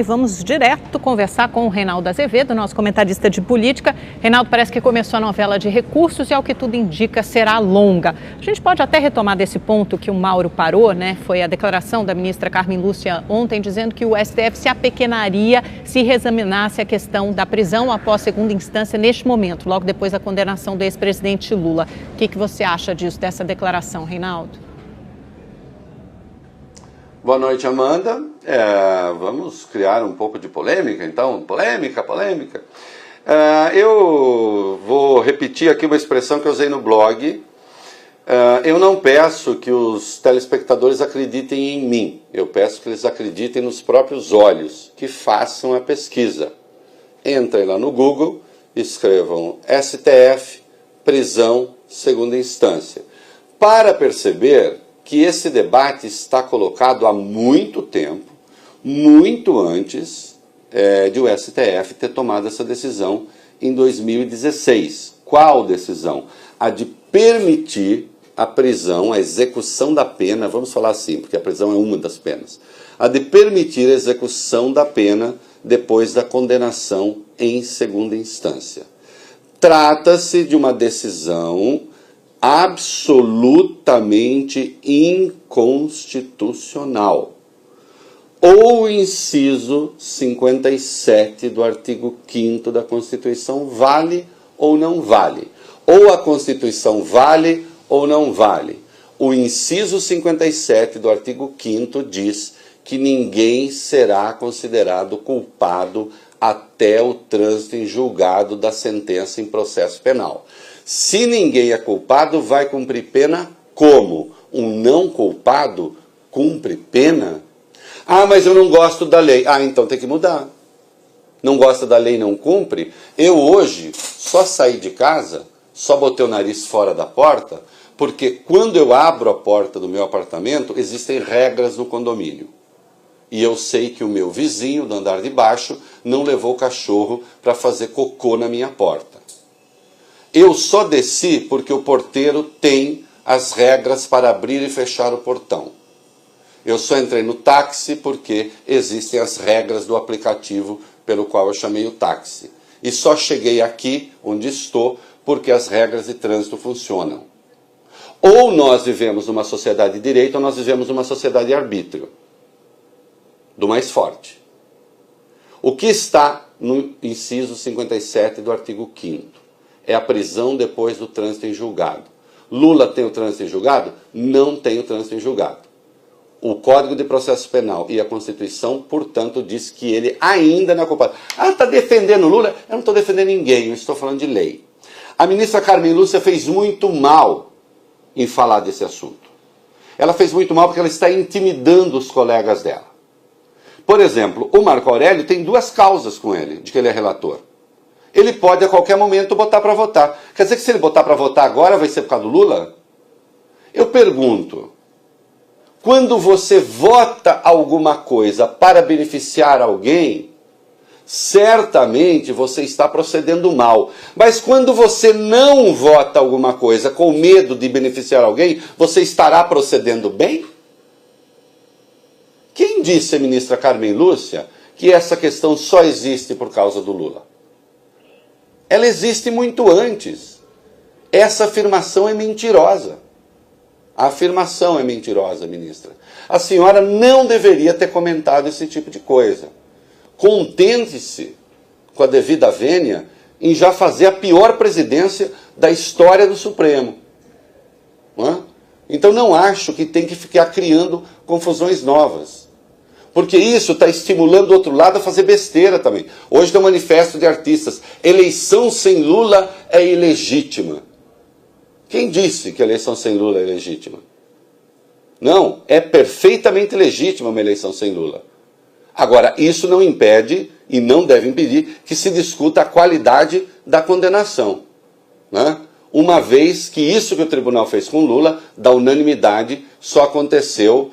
Vamos direto conversar com o Reinaldo Azevedo, nosso comentarista de política. Reinaldo, parece que começou a novela de recursos e, ao que tudo indica, será longa. A gente pode até retomar desse ponto que o Mauro parou, né? Foi a declaração da ministra Carmen Lúcia ontem, dizendo que o STF se apequenaria se reexaminasse a questão da prisão após segunda instância neste momento, logo depois da condenação do ex-presidente Lula. O que você acha disso, dessa declaração, Reinaldo? Boa noite, Amanda. Vamos criar um pouco de polêmica, então. Polêmica. Eu vou repetir aqui uma expressão que eu usei no blog. Eu não peço que os telespectadores acreditem em mim. Eu peço que eles acreditem nos próprios olhos, que façam a pesquisa. Entrem lá no Google, escrevam STF, prisão, segunda instância, para perceber que esse debate está colocado há muito tempo, muito antes de o STF ter tomado essa decisão em 2016. Qual decisão? A de permitir a prisão, a execução da pena, vamos falar assim, porque a prisão é uma das penas, a de permitir a execução da pena depois da condenação em segunda instância. Trata-se de uma decisão absolutamente inconstitucional. Ou o inciso 57 do artigo 5º da Constituição vale ou não vale. Ou a Constituição vale ou não vale. O inciso 57 do artigo 5º diz que ninguém será considerado culpado até o trânsito em julgado da sentença em processo penal. Se ninguém é culpado, vai cumprir pena como? Um não culpado cumpre pena? Ah, mas eu não gosto da lei. Ah, então tem que mudar. Não gosta da lei, não cumpre? Eu hoje só saí de casa, só botei o nariz fora da porta, porque quando eu abro a porta do meu apartamento, existem regras no condomínio. E eu sei que o meu vizinho do andar de baixo não levou o cachorro para fazer cocô na minha porta. Eu só desci porque o porteiro tem as regras para abrir e fechar o portão. Eu só entrei no táxi porque existem as regras do aplicativo pelo qual eu chamei o táxi. E só cheguei aqui, onde estou, porque as regras de trânsito funcionam. Ou nós vivemos numa sociedade de direito, ou nós vivemos numa sociedade de arbítrio. Do mais forte. O que está no inciso 57 do artigo 5º? É a prisão depois do trânsito em julgado. Lula tem o trânsito em julgado? Não tem o trânsito em julgado. O Código de Processo Penal e a Constituição, portanto, diz que ele ainda não é culpado. Ah, está defendendo Lula? Eu não estou defendendo ninguém, eu estou falando de lei. A ministra Carmen Lúcia fez muito mal em falar desse assunto. Ela fez muito mal porque ela está intimidando os colegas dela. Por exemplo, o Marco Aurélio tem duas causas com ele, de que ele é relator. Ele pode a qualquer momento botar para votar. Quer dizer que se ele botar para votar agora vai ser por causa do Lula? Eu pergunto, quando você vota alguma coisa para beneficiar alguém, certamente você está procedendo mal. Mas quando você não vota alguma coisa com medo de beneficiar alguém, você estará procedendo bem? Quem disse a ministra Carmen Lúcia que essa questão só existe por causa do Lula? Ela existe muito antes. Essa afirmação é mentirosa. A afirmação é mentirosa, ministra. A senhora não deveria ter comentado esse tipo de coisa. Contente-se, com a devida vênia, em já fazer a pior presidência da história do Supremo. Não é? Então não acho que tem que ficar criando confusões novas. Porque isso está estimulando o outro lado a fazer besteira também. Hoje tem um manifesto de artistas. Eleição sem Lula é ilegítima. Quem disse que a eleição sem Lula é legítima? Não, é perfeitamente legítima uma eleição sem Lula. Agora, isso não impede e não deve impedir que se discuta a qualidade da condenação. Né? Uma vez que isso que o tribunal fez com Lula, da unanimidade, só aconteceu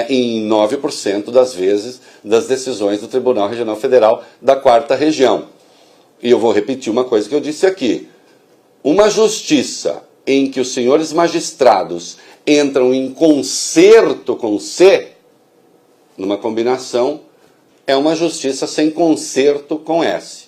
em 9% das vezes das decisões do Tribunal Regional Federal da 4ª Região. E eu vou repetir uma coisa que eu disse aqui. Uma justiça em que os senhores magistrados entram em concerto com C, numa combinação, é uma justiça sem conserto com S.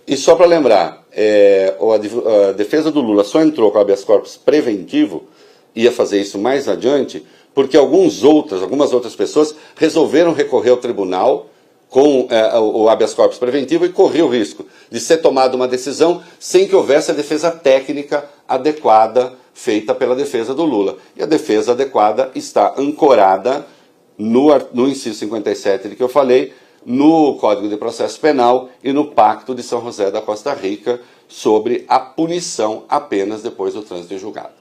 E só para lembrar, a defesa do Lula só entrou com o habeas corpus preventivo, ia fazer isso mais adiante, porque algumas outras pessoas resolveram recorrer ao tribunal com o habeas corpus preventivo e correu o risco de ser tomada uma decisão sem que houvesse a defesa técnica adequada feita pela defesa do Lula. E a defesa adequada está ancorada no inciso 57 de que eu falei, no Código de Processo Penal e no Pacto de São José da Costa Rica sobre a punição apenas depois do trânsito em julgado.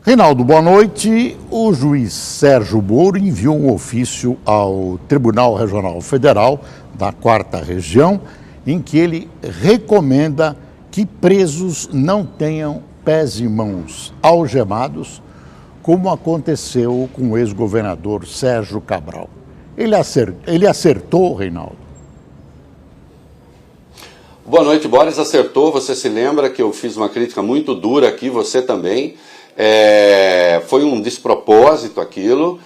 Reinaldo, boa noite. O juiz Sérgio Moro enviou um ofício ao Tribunal Regional Federal da 4ª Região, em que ele recomenda que presos não tenham pés e mãos algemados, como aconteceu com o ex-governador Sérgio Cabral. Ele acertou, Reinaldo? Boa noite, Boris. Acertou. Você se lembra que eu fiz uma crítica muito dura aqui, você também. Foi um despropósito aquilo.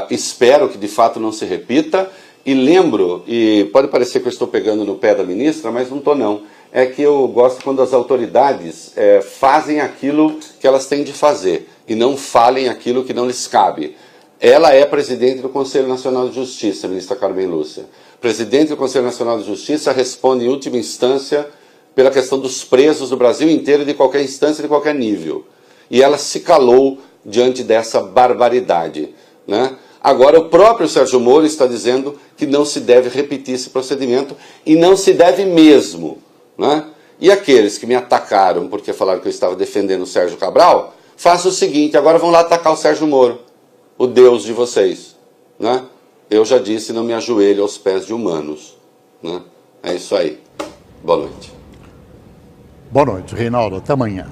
Espero que de fato não se repita. E lembro, e pode parecer que eu estou pegando no pé da ministra, mas não estou não. É que eu gosto quando as autoridades fazem aquilo que elas têm de fazer e não falem aquilo que não lhes cabe. Ela é presidente do Conselho Nacional de Justiça, ministra Carmen Lúcia. Presidente do Conselho Nacional de Justiça responde em última instância pela questão dos presos do Brasil inteiro, de qualquer instância, de qualquer nível. E ela se calou diante dessa barbaridade, né? Agora o próprio Sérgio Moro está dizendo que não se deve repetir esse procedimento e não se deve mesmo, né? E aqueles que me atacaram porque falaram que eu estava defendendo o Sérgio Cabral, façam o seguinte, agora vão lá atacar o Sérgio Moro, o Deus de vocês, né? Eu já disse, não me ajoelho aos pés de humanos, né? É isso aí. Boa noite. Boa noite, Reinaldo. Até amanhã.